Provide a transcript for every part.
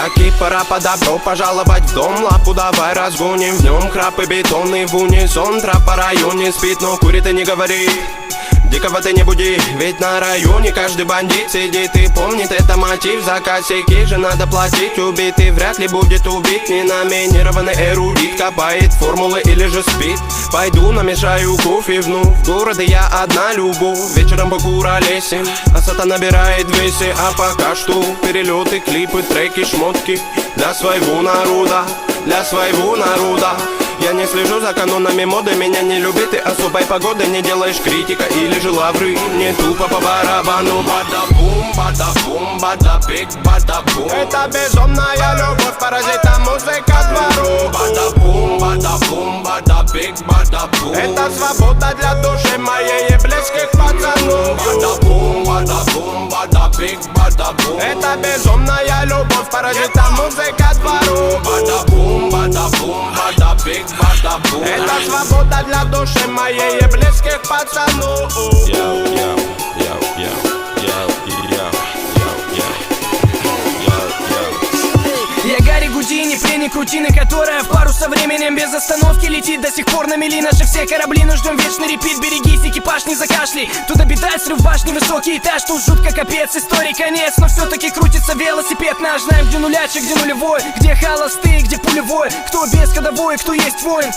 Яки, пора по добро пожаловать в дом. Лапу давай разгоним, в нем храп и бетонный в унисон. Трап по районе спит, но курит и не говори. Дикого ты не буди, ведь на районе каждый бандит сидит и помнит, это мотив. За косяки же надо платить, убитый вряд ли будет убит. Ненаминированный эрудит копает формулы или же спит. Пойду намешаю кофе в городе я одна любовь. Вечером покуролесим, а сата набирает весе. А пока что перелеты, клипы, треки, шмотки для своего народа, для своего народа. Я не слежу за канонами моды, меня не любит и особой погоды. Не делаешь критика или же лавры, не тупо по барабану. Бада-бум, бада-бум, бада-биг, бада-бум. Это безумная любовь, паразита музыка двору. Бада-бум, бада-бум, бада-биг, бада-бум. Это свобода для души моей и близких пацанов. Бада-бум, бада-бум, бада-биг, бада-бум. Это безумная любовь, паразита музыка двору. Бада-бум, бада-бум, бада-биг, бада-бум. Это свобода для души моей и близких пацанов. Я Гарри Гудини, пленник рутины, которая в пару со временем без остановки летит. До сих пор на мели наши все корабли, но ждем вечный репит. Берегись, экипаж, не закашляй. Тут обитает срыв башни, высокий этаж. Тут жутко капец, истории конец. Но все-таки крутится велосипед наш. Знаем, где нулячек, где нулевой, где холостые, где пулевой. Кто без ходовой, кто есть воин,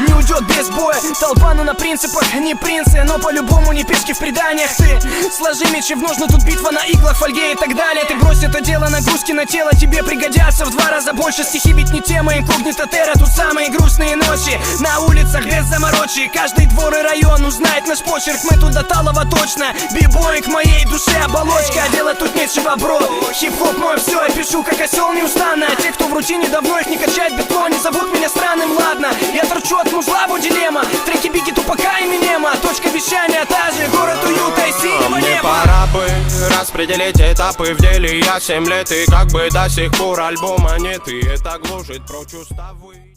не уйдет без боя. Толпа, но на принципах, не принцы, но по-любому не пешки в преданиях. Ты сложи мечи в ножны, тут битва на иглах, фольге и так далее. Ты брось это дело, нагрузки на тело тебе пригодятся в 2 раза больше. Стихи ведь не тема, инкогнито терра. Тут самые грустные ночи на улицах без заморочи. Каждый двор и район узнает наш почерк. Мы тут до талого точно. Бибой к моей душе оболочка. Делать тут нечего, бро. Хип-хоп мой все, я пишу как осел неустанно. А те, кто в рутине давно их не качает бетло, не зовут меня странным, ладно. Я торчу от музла, дилемма. Треки Бигги, Тупака и Эминема. Точка вещания та же, город уюта и синего неба. Мне пора бы распределить этапы в деле. Я 7 лет и как бы до сих пор альбома нет. И это гложет прочь уставы.